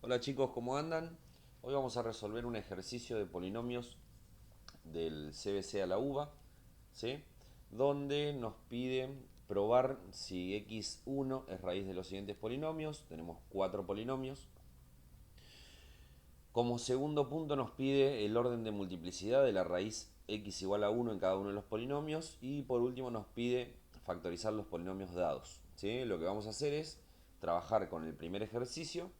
Hola chicos, ¿cómo andan? Hoy vamos a resolver un ejercicio de polinomios del CBC a la UBA, ¿sí? Donde nos pide probar si x1 es raíz de los siguientes polinomios. Tenemos cuatro polinomios. Como segundo punto nos pide el orden de multiplicidad de la raíz x igual a 1 en cada uno de los polinomios. Y por último nos pide factorizar los polinomios dados, ¿sí? Lo que vamos a hacer es trabajar con el primer ejercicio,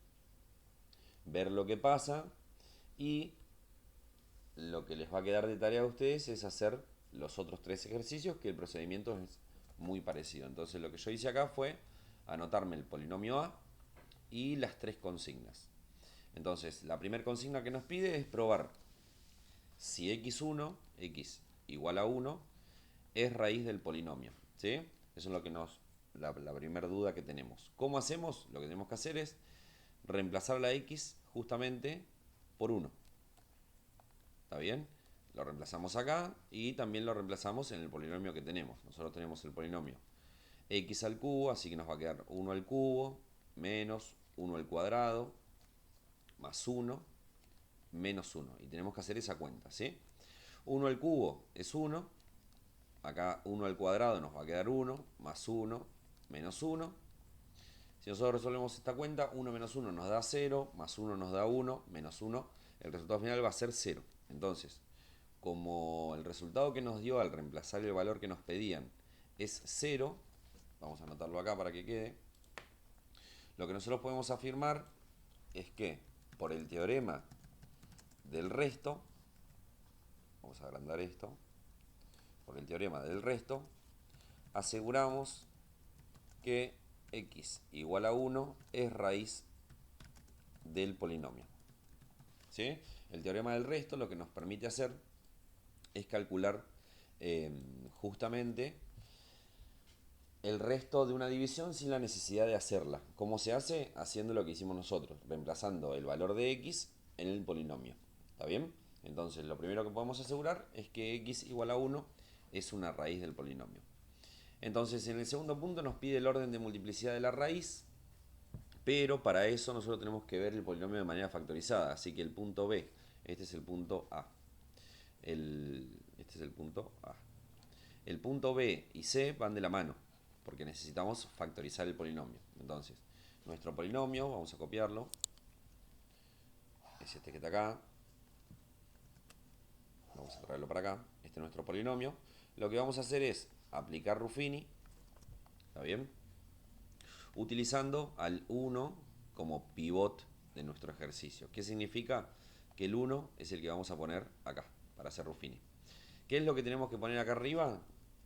ver lo que pasa y lo que les va a quedar de tarea a ustedes es hacer los otros tres ejercicios, que el procedimiento es muy parecido. Entonces lo que yo hice acá fue anotarme el polinomio A y las tres consignas. Entonces la primera consigna que nos pide es probar si x1, x igual a 1, es raíz del polinomio. ¿Sí? Eso es lo que la primera duda que tenemos. ¿Cómo hacemos? Lo que tenemos que hacer es reemplazar la x justamente por 1. ¿Está bien? Lo reemplazamos acá y también lo reemplazamos en el polinomio que tenemos. Nosotros tenemos el polinomio x al cubo, así que nos va a quedar 1 al cubo menos 1 al cuadrado más 1 menos 1. Y tenemos que hacer esa cuenta, ¿sí? 1 al cubo es 1. Acá 1 al cuadrado nos va a quedar 1 más 1 menos 1. Si nosotros resolvemos esta cuenta, 1 menos 1 nos da 0, más 1 nos da 1, menos 1. El resultado final va a ser 0. Entonces, como el resultado que nos dio al reemplazar el valor que nos pedían es 0, vamos a anotarlo acá para que quede, lo que nosotros podemos afirmar es que por el teorema del resto, vamos a agrandar esto, por el teorema del resto, aseguramos que x igual a 1 es raíz del polinomio. ¿Sí? El teorema del resto lo que nos permite hacer es calcular justamente el resto de una división sin la necesidad de hacerla. ¿Cómo se hace? Haciendo lo que hicimos nosotros, reemplazando el valor de x en el polinomio. ¿Está bien? Entonces, lo primero que podemos asegurar es que x igual a 1 es una raíz del polinomio. Entonces, en el segundo punto nos pide el orden de multiplicidad de la raíz, pero para eso nosotros tenemos que ver el polinomio de manera factorizada. Así que el punto B, este es el punto A. Este es el punto A. El punto B y C van de la mano, porque necesitamos factorizar el polinomio. Entonces, nuestro polinomio, vamos a copiarlo, es este que está acá. Vamos a traerlo para acá. Este es nuestro polinomio. Lo que vamos a hacer es aplicar Ruffini, ¿está bien? Utilizando al 1 como pivot de nuestro ejercicio. ¿Qué significa? Que el 1 es el que vamos a poner acá, para hacer Ruffini. ¿Qué es lo que tenemos que poner acá arriba?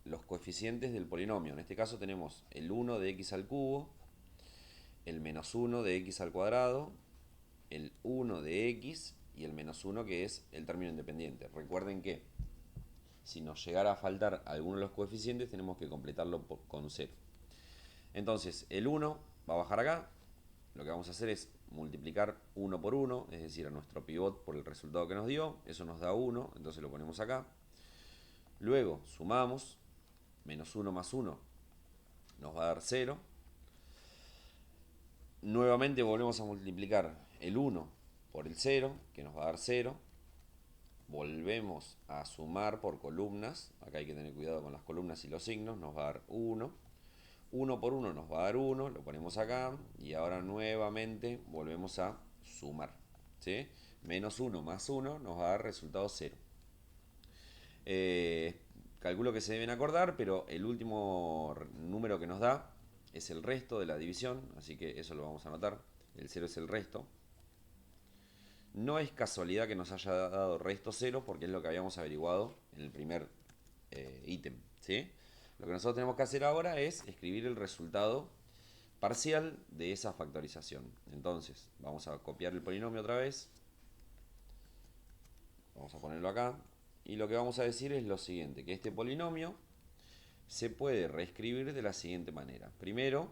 Los coeficientes del polinomio. En este caso tenemos el 1 de x al cubo, el menos 1 de x al cuadrado, el 1 de x y el menos 1 que es el término independiente. Recuerden que si nos llegara a faltar alguno de los coeficientes tenemos que completarlo con 0. Entonces el 1 va a bajar acá. Lo que vamos a hacer es multiplicar 1 por 1, es decir, a nuestro pivot por el resultado que nos dio. Eso nos da 1, entonces lo ponemos acá. Luego sumamos, menos 1 más 1 nos va a dar 0. Nuevamente volvemos a multiplicar el 1 por el 0, que nos va a dar 0. Volvemos a sumar por columnas. Acá hay que tener cuidado con las columnas y los signos. Nos va a dar 1. 1 por 1 nos va a dar 1. Lo ponemos acá. Y ahora nuevamente volvemos a sumar. ¿Sí? Menos 1 más 1 nos va a dar resultado 0. Calculo que se deben acordar, pero el último número que nos da es el resto de la división, así que eso lo vamos a anotar. El 0 es el resto. No es casualidad que nos haya dado resto 0 porque es lo que habíamos averiguado en el primer ítem. ¿Sí? Lo que nosotros tenemos que hacer ahora es escribir el resultado parcial de esa factorización. Entonces, vamos a copiar el polinomio otra vez. Vamos a ponerlo acá. Y lo que vamos a decir es lo siguiente, que este polinomio se puede reescribir de la siguiente manera. Primero,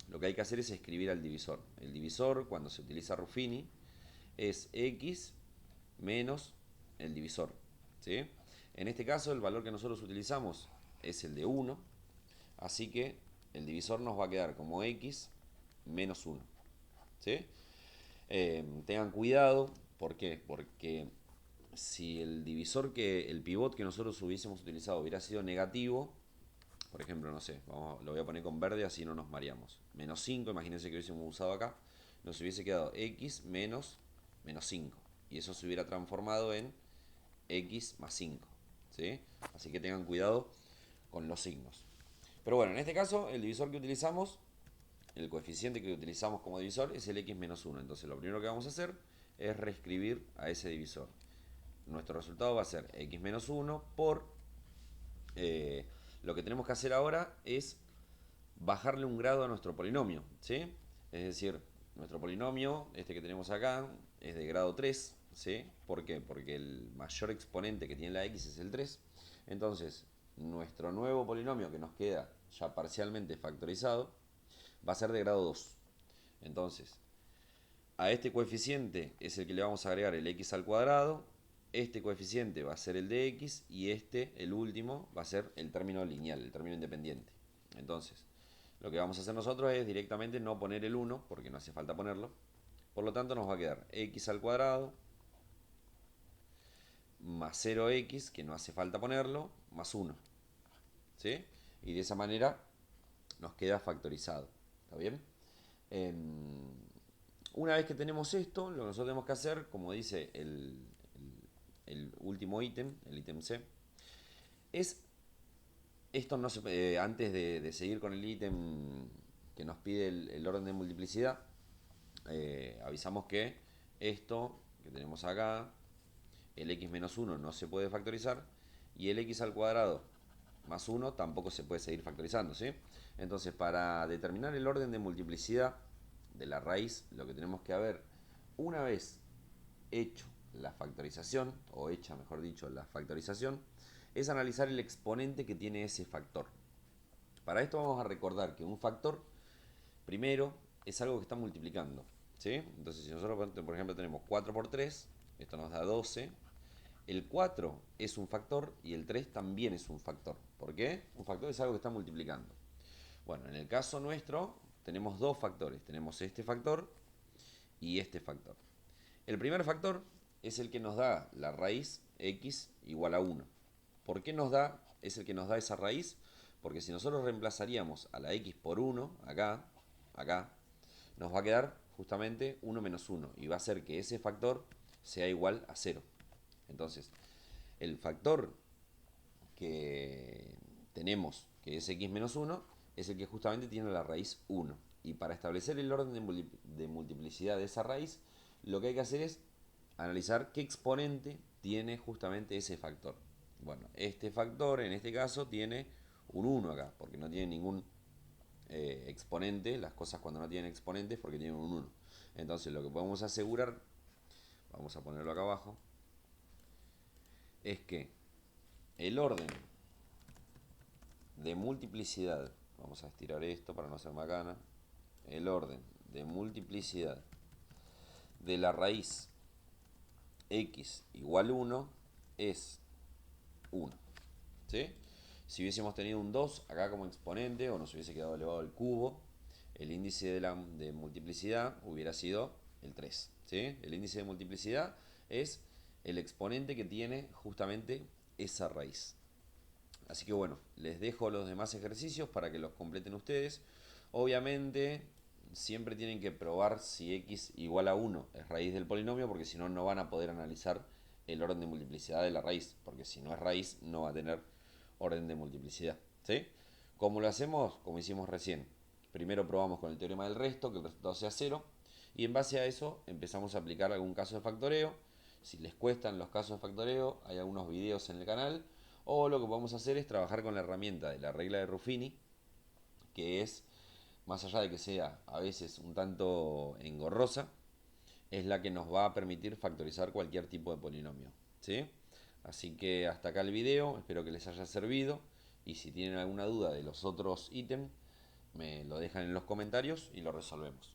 lo que hay que hacer es escribir al divisor. El divisor, cuando se utiliza Ruffini, es x menos el divisor. ¿Sí? En este caso, el valor que nosotros utilizamos es el de 1, así que el divisor nos va a quedar como x menos 1. ¿Sí? Tengan cuidado, ¿por qué? Porque si el divisor el pivot que nosotros hubiésemos utilizado hubiera sido negativo, por ejemplo, no sé, lo voy a poner con verde así no nos mareamos. Menos 5, imagínense que hubiésemos usado acá, nos hubiese quedado x menos 5. Y eso se hubiera transformado en x más 5. ¿Sí? Así que tengan cuidado con los signos. Pero bueno, en este caso, el divisor que utilizamos, el coeficiente que utilizamos como divisor es el x menos 1. Entonces lo primero que vamos a hacer es reescribir a ese divisor. Nuestro resultado va a ser x menos 1 por... lo que tenemos que hacer ahora es bajarle un grado a nuestro polinomio, ¿sí? Es decir, nuestro polinomio, este que tenemos acá, es de grado 3, ¿sí? ¿Por qué? Porque el mayor exponente que tiene la x es el 3. Entonces, nuestro nuevo polinomio que nos queda ya parcialmente factorizado va a ser de grado 2. Entonces, a este coeficiente es el que le vamos a agregar el x al cuadrado. Este coeficiente va a ser el de x y este, el último, va a ser el término lineal, el término independiente. Entonces, lo que vamos a hacer nosotros es directamente no poner el 1, porque no hace falta ponerlo. Por lo tanto, nos va a quedar x al cuadrado más 0x, que no hace falta ponerlo, más 1. ¿Sí? Y de esa manera nos queda factorizado. ¿Está bien? Una vez que tenemos esto, lo que nosotros tenemos que hacer, como dice el último ítem, el ítem C, es esto no se, antes de seguir con el ítem que nos pide el orden de multiplicidad, avisamos que esto que tenemos acá, el x menos 1 no se puede factorizar y el x al cuadrado más 1 tampoco se puede seguir factorizando, ¿sí? Entonces, para determinar el orden de multiplicidad de la raíz, lo que tenemos que haber, una vez hecho la factorización, o hecha mejor dicho la factorización, es analizar el exponente que tiene ese factor. Para esto vamos a recordar que un factor, primero, es algo que está multiplicando, ¿sí? Entonces, si nosotros, por ejemplo, tenemos 4 por 3, esto nos da 12. El 4 es un factor y el 3 también es un factor. ¿Por qué? Un factor es algo que está multiplicando. Bueno, en el caso nuestro tenemos dos factores. Tenemos este factor y este factor. El primer factor es el que nos da la raíz x igual a 1. ¿Por qué es el que nos da esa raíz? Porque si nosotros reemplazaríamos a la x por 1, acá, nos va a quedar justamente 1 menos 1. Y va a hacer que ese factor sea igual a 0. Entonces, el factor que tenemos, que es x menos 1, es el que justamente tiene la raíz 1. Y para establecer el orden de multiplicidad de esa raíz, lo que hay que hacer es analizar qué exponente tiene justamente ese factor. Bueno, este factor en este caso tiene un 1 acá, porque no tiene ningún exponente. Las cosas cuando no tienen exponentes porque tienen un 1. Entonces lo que podemos asegurar, vamos a ponerlo acá abajo, es que el orden de multiplicidad, vamos a estirar esto para no hacer macana, el orden de multiplicidad de la raíz x igual 1 es 1. ¿Sí? Si hubiésemos tenido un 2 acá como exponente o nos hubiese quedado elevado al cubo, el índice de multiplicidad hubiera sido el 3. ¿Sí? El índice de multiplicidad es el exponente que tiene justamente esa raíz. Así que bueno, les dejo los demás ejercicios para que los completen ustedes. Obviamente, siempre tienen que probar si x igual a 1 es raíz del polinomio, porque si no, no van a poder analizar el orden de multiplicidad de la raíz, porque si no es raíz, no va a tener orden de multiplicidad. ¿Sí? ¿Cómo lo hacemos? Como hicimos recién. Primero probamos con el teorema del resto, que el resultado sea 0, y en base a eso empezamos a aplicar algún caso de factoreo. Si les cuestan los casos de factoreo, hay algunos videos en el canal. O lo que podemos hacer es trabajar con la herramienta de la regla de Ruffini, que es, más allá de que sea a veces un tanto engorrosa, es la que nos va a permitir factorizar cualquier tipo de polinomio. ¿Sí? Así que hasta acá el video, espero que les haya servido. Y si tienen alguna duda de los otros ítems, me lo dejan en los comentarios y lo resolvemos.